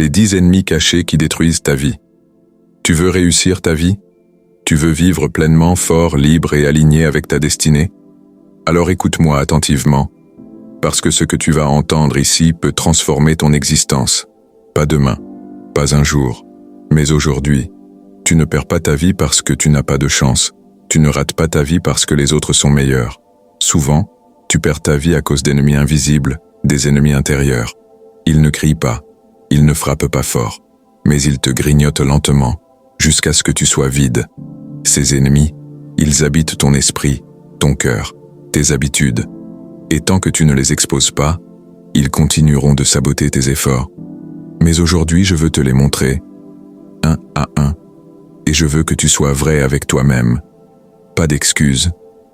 Les 10 ennemis cachés qui détruisent ta vie. Tu veux réussir ta vie? Tu veux vivre pleinement, fort, libre et aligné avec ta destinée? Alors écoute-moi attentivement, parce que ce que tu vas entendre ici peut transformer ton existence. Pas demain, pas un jour, mais aujourd'hui. Tu ne perds pas ta vie parce que tu n'as pas de chance. Tu ne rates pas ta vie parce que les autres sont meilleurs. Souvent, tu perds ta vie à cause d'ennemis invisibles, des ennemis intérieurs. Ils ne crient pas, ils ne frappent pas fort, mais ils te grignotent lentement, jusqu'à ce que tu sois vide. Ces ennemis, ils habitent ton esprit, ton cœur, tes habitudes. Et tant que tu ne les exposes pas, ils continueront de saboter tes efforts. Mais aujourd'hui, je veux te les montrer, un à un, et je veux que tu sois vrai avec toi-même. Pas d'excuses,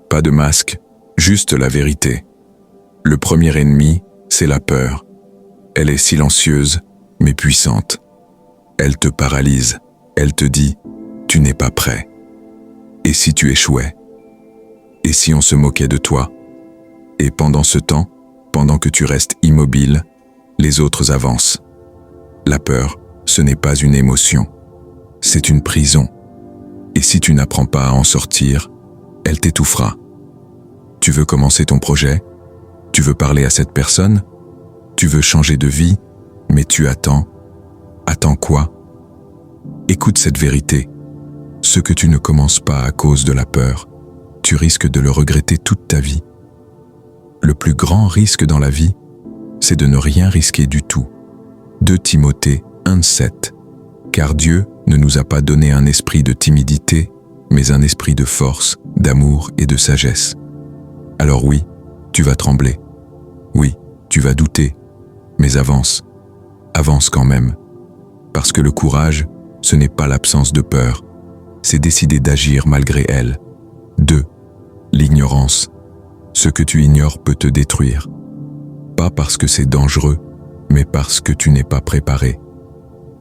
pas de masque, juste la vérité. Le premier ennemi, c'est la peur. Elle est silencieuse, mais puissante. Elle te paralyse, elle te dit « tu n'es pas prêt ». Et si tu échouais? Et si on se moquait de toi? Et pendant ce temps, pendant que tu restes immobile, les autres avancent. La peur, ce n'est pas une émotion, c'est une prison. Et si tu n'apprends pas à en sortir, elle t'étouffera. Tu veux commencer ton projet? Tu veux parler à cette personne? Tu veux changer de vie, mais tu attends. Attends quoi? Écoute cette vérité. Ce que tu ne commences pas à cause de la peur, tu risques de le regretter toute ta vie. Le plus grand risque dans la vie, c'est de ne rien risquer du tout. 2 Timothée 1:7. Car Dieu ne nous a pas donné un esprit de timidité, mais un esprit de force, d'amour et de sagesse. Alors oui, tu vas trembler. Oui, tu vas douter. Mais avance. Avance quand même. Parce que le courage, ce n'est pas l'absence de peur. C'est décider d'agir malgré elle. 2. L'ignorance. Ce que tu ignores peut te détruire. Pas parce que c'est dangereux, mais parce que tu n'es pas préparé.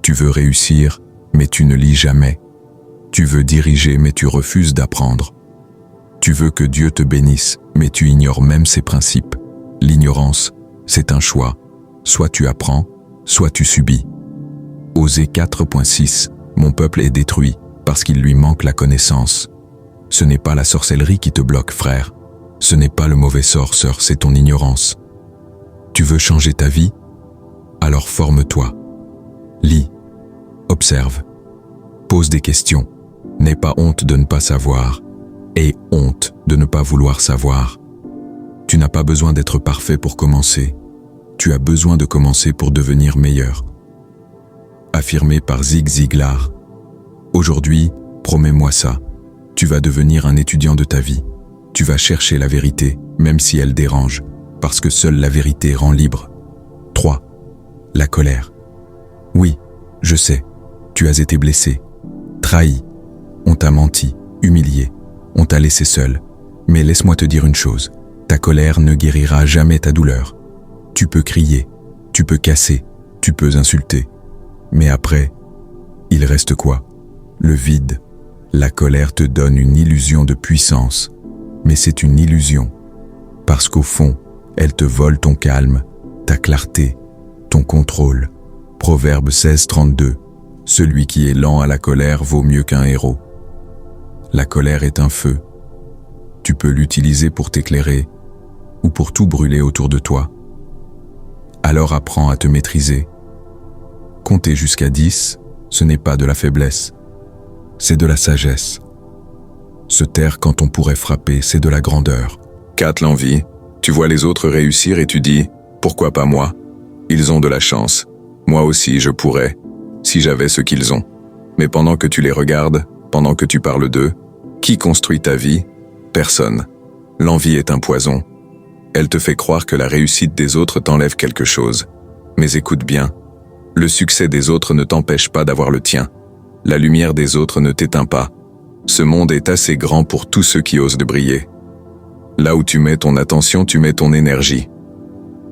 Tu veux réussir, mais tu ne lis jamais. Tu veux diriger, mais tu refuses d'apprendre. Tu veux que Dieu te bénisse, mais tu ignores même ses principes. L'ignorance, c'est un choix. Soit tu apprends, soit tu subis. Osée 4.6. Mon peuple est détruit parce qu'il lui manque la connaissance. Ce n'est pas la sorcellerie qui te bloque, frère. Ce n'est pas le mauvais sort, sœur, c'est ton ignorance. Tu veux changer ta vie? Alors forme-toi. Lis. Observe. Pose des questions. N'aie pas honte de ne pas savoir. Aie honte de ne pas vouloir savoir. Tu n'as pas besoin d'être parfait pour commencer. Tu as besoin de commencer pour devenir meilleur. Affirmé par Zig Ziglar. Aujourd'hui, promets-moi ça. Tu vas devenir un étudiant de ta vie. Tu vas chercher la vérité, même si elle dérange, parce que seule la vérité rend libre. 3. La colère. Oui, je sais, tu as été blessé, trahi, on t'a menti, humilié, on t'a laissé seul. Mais laisse-moi te dire une chose, ta colère ne guérira jamais ta douleur. Tu peux crier, tu peux casser, tu peux insulter. Mais après, il reste quoi? Le vide. La colère te donne une illusion de puissance, mais c'est une illusion, parce qu'au fond, elle te vole ton calme, ta clarté, ton contrôle. Proverbe 16:32. Celui qui est lent à la colère vaut mieux qu'un héros. La colère est un feu. Tu peux l'utiliser pour t'éclairer ou pour tout brûler autour de toi. Alors apprends à te maîtriser. Compter jusqu'à 10, ce n'est pas de la faiblesse, c'est de la sagesse. Se taire quand on pourrait frapper, c'est de la grandeur. 4. L'envie. Tu vois les autres réussir et tu dis « Pourquoi pas moi? Ils ont de la chance. Moi aussi, je pourrais, si j'avais ce qu'ils ont. » Mais pendant que tu les regardes, pendant que tu parles d'eux, qui construit ta vie? Personne. L'envie est un poison. Elle te fait croire que la réussite des autres t'enlève quelque chose. Mais écoute bien, le succès des autres ne t'empêche pas d'avoir le tien. La lumière des autres ne t'éteint pas. Ce monde est assez grand pour tous ceux qui osent de briller. Là où tu mets ton attention, tu mets ton énergie.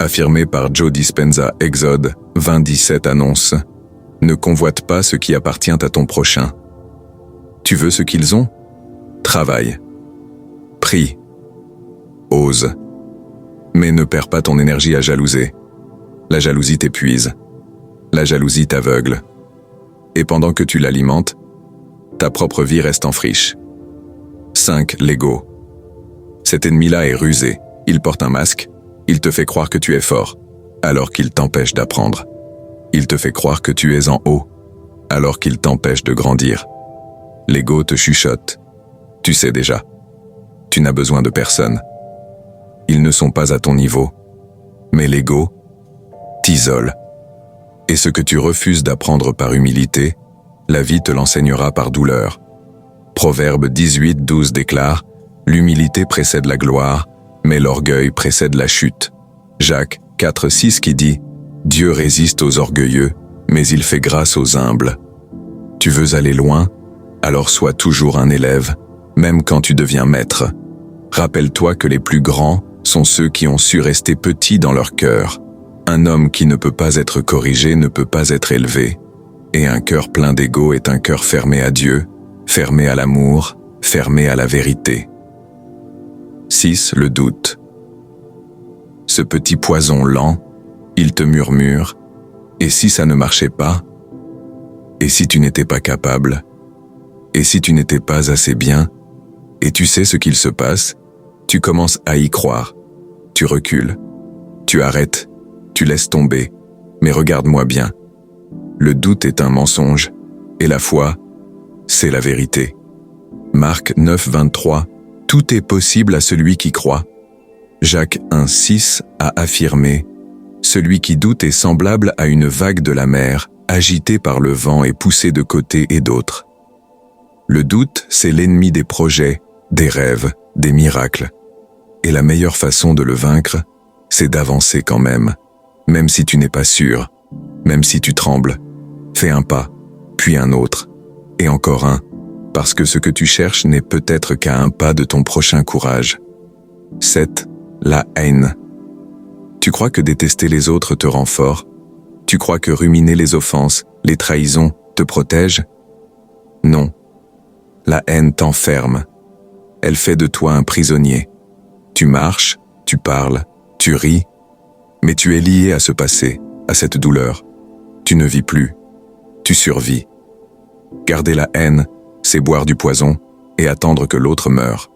Affirmé par Joe Dispenza, Exode 20:17 annonce « Ne convoite pas ce qui appartient à ton prochain. Tu veux ce qu'ils ont? Travaille. Prie. Ose. Mais ne perds pas ton énergie à jalouser. La jalousie t'épuise. La jalousie t'aveugle. Et pendant que tu l'alimentes, ta propre vie reste en friche. 5. L'ego. Cet ennemi-là est rusé. Il porte un masque. Il te fait croire que tu es fort, alors qu'il t'empêche d'apprendre. Il te fait croire que tu es en haut, alors qu'il t'empêche de grandir. L'ego te chuchote. Tu sais déjà. Tu n'as besoin de personne. Ils ne sont pas à ton niveau. Mais l'ego t'isole. Et ce que tu refuses d'apprendre par humilité, la vie te l'enseignera par douleur. Proverbe 18:12 déclare « L'humilité précède la gloire, mais l'orgueil précède la chute. » Jacques 4:6 qui dit « Dieu résiste aux orgueilleux, mais il fait grâce aux humbles. » Tu veux aller loin? Alors sois toujours un élève, même quand tu deviens maître. Rappelle-toi que les plus grands sont ceux qui ont su rester petits dans leur cœur. Un homme qui ne peut pas être corrigé ne peut pas être élevé. Et un cœur plein d'ego est un cœur fermé à Dieu, fermé à l'amour, fermé à la vérité. 6. Le doute. Ce petit poison lent, il te murmure « Et si ça ne marchait pas? Et si tu n'étais pas capable? Et si tu n'étais pas assez bien? » Et tu sais ce qu'il se passe? Tu commences à y croire. Tu recules. Tu arrêtes. Tu laisses tomber. Mais regarde-moi bien. Le doute est un mensonge. Et la foi, c'est la vérité. Marc 9:23. Tout est possible à celui qui croit. Jacques 1:6 a affirmé « Celui qui doute est semblable à une vague de la mer, agitée par le vent et poussée de côté et d'autre. » Le doute, c'est l'ennemi des projets, des rêves, des miracles. Et la meilleure façon de le vaincre, c'est d'avancer quand même si tu n'es pas sûr, même si tu trembles. Fais un pas, puis un autre, et encore un, parce que ce que tu cherches n'est peut-être qu'à un pas de ton prochain courage. 7. La haine. Tu crois que détester les autres te rend fort? Tu crois que ruminer les offenses, les trahisons, te protège? Non. La haine t'enferme. Elle fait de toi un prisonnier. Tu marches, tu parles, tu ris, mais tu es lié à ce passé, à cette douleur. Tu ne vis plus. Tu survis. Garder la haine, c'est boire du poison et attendre que l'autre meure.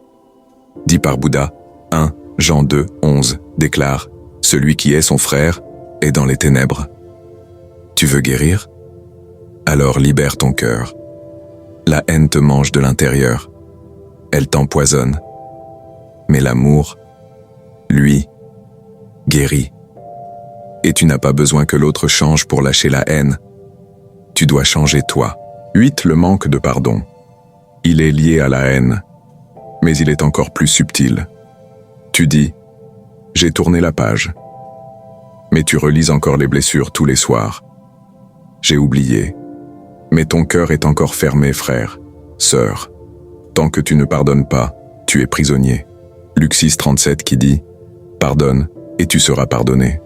Dit par Bouddha, 1 Jean 2:11 déclare « Celui qui est son frère est dans les ténèbres. » Tu veux guérir? Alors libère ton cœur. La haine te mange de l'intérieur. Elle t'empoisonne. Mais l'amour, lui, guérit. Et tu n'as pas besoin que l'autre change pour lâcher la haine. Tu dois changer toi. 8. Le manque de pardon. Il est lié à la haine, mais il est encore plus subtil. Tu dis « J'ai tourné la page », mais tu relises encore les blessures tous les soirs. J'ai oublié, mais ton cœur est encore fermé, frère, sœur. Tant que tu ne pardonnes pas, tu es prisonnier. Luc 6:37 qui dit « Pardonne et tu seras pardonné ».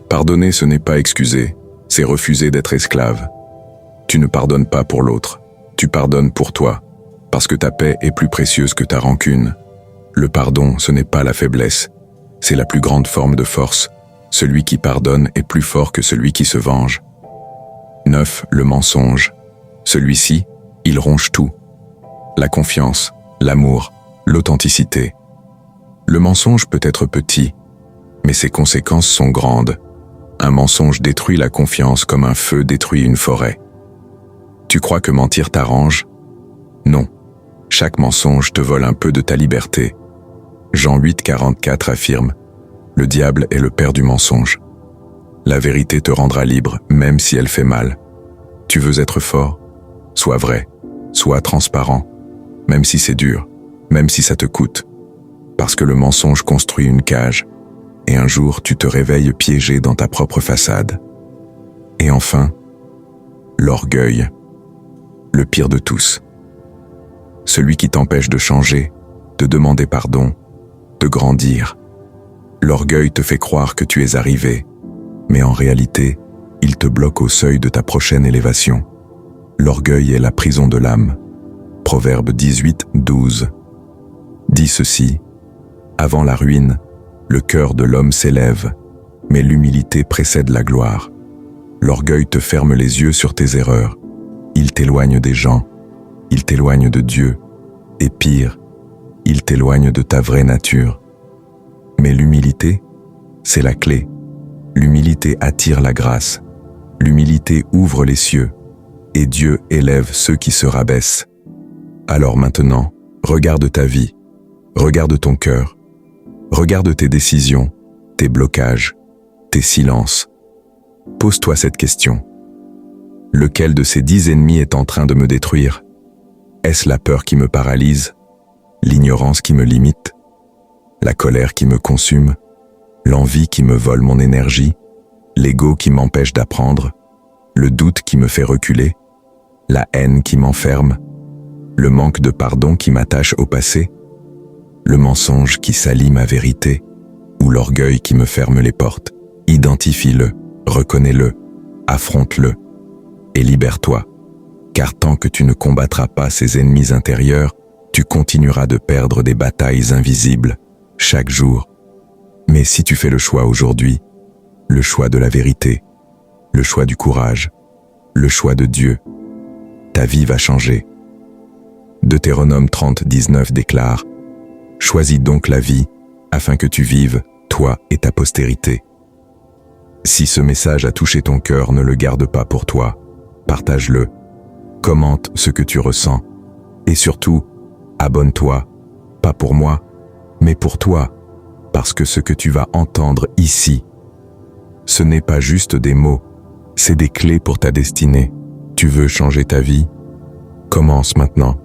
Pardonner, ce n'est pas excuser, c'est refuser d'être esclave. Tu ne pardonnes pas pour l'autre, tu pardonnes pour toi, parce que ta paix est plus précieuse que ta rancune. Le pardon, ce n'est pas la faiblesse, c'est la plus grande forme de force. Celui qui pardonne est plus fort que celui qui se venge. 9. Le mensonge. Celui-ci, il ronge tout. La confiance, l'amour, l'authenticité. Le mensonge peut être petit, mais ses conséquences sont grandes. Un mensonge détruit la confiance comme un feu détruit une forêt. Tu crois que mentir t'arrange? Non. Chaque mensonge te vole un peu de ta liberté. Jean 8:44 affirme « Le diable est le père du mensonge. » La vérité te rendra libre, même si elle fait mal. Tu veux être fort? Sois vrai, sois transparent, même si c'est dur, même si ça te coûte. Parce que le mensonge construit une cage, et un jour tu te réveilles piégé dans ta propre façade. Et enfin, l'orgueil, le pire de tous. Celui qui t'empêche de changer, de demander pardon, de grandir. L'orgueil te fait croire que tu es arrivé, mais en réalité, il te bloque au seuil de ta prochaine élévation. L'orgueil est la prison de l'âme. Proverbe 18:12 dit ceci: avant la ruine, le cœur de l'homme s'élève, mais l'humilité précède la gloire. L'orgueil te ferme les yeux sur tes erreurs. Il t'éloigne des gens. Il t'éloigne de Dieu. Et pire, il t'éloigne de ta vraie nature. Mais l'humilité, c'est la clé. L'humilité attire la grâce. L'humilité ouvre les cieux. Et Dieu élève ceux qui se rabaissent. Alors maintenant, regarde ta vie. Regarde ton cœur. Regarde tes décisions, tes blocages, tes silences. Pose-toi cette question. Lequel de ces 10 ennemis est en train de me détruire? Est-ce la peur qui me paralyse? L'ignorance qui me limite? La colère qui me consume? L'envie qui me vole mon énergie? L'ego qui m'empêche d'apprendre? Le doute qui me fait reculer? La haine qui m'enferme? Le manque de pardon qui m'attache au passé? Le mensonge qui salit ma vérité? Ou l'orgueil qui me ferme les portes? Identifie-le, reconnais-le, affronte-le et libère-toi. Car tant que tu ne combattras pas ces ennemis intérieurs, tu continueras de perdre des batailles invisibles, chaque jour. Mais si tu fais le choix aujourd'hui, le choix de la vérité, le choix du courage, le choix de Dieu, ta vie va changer. Deutéronome 30:19 déclare « Choisis donc la vie, afin que tu vives, toi et ta postérité. » Si ce message a touché ton cœur, ne le garde pas pour toi. Partage-le, commente ce que tu ressens, et surtout, abonne-toi, pas pour moi, mais pour toi, parce que ce que tu vas entendre ici, ce n'est pas juste des mots, c'est des clés pour ta destinée. Tu veux changer ta vie? Commence maintenant.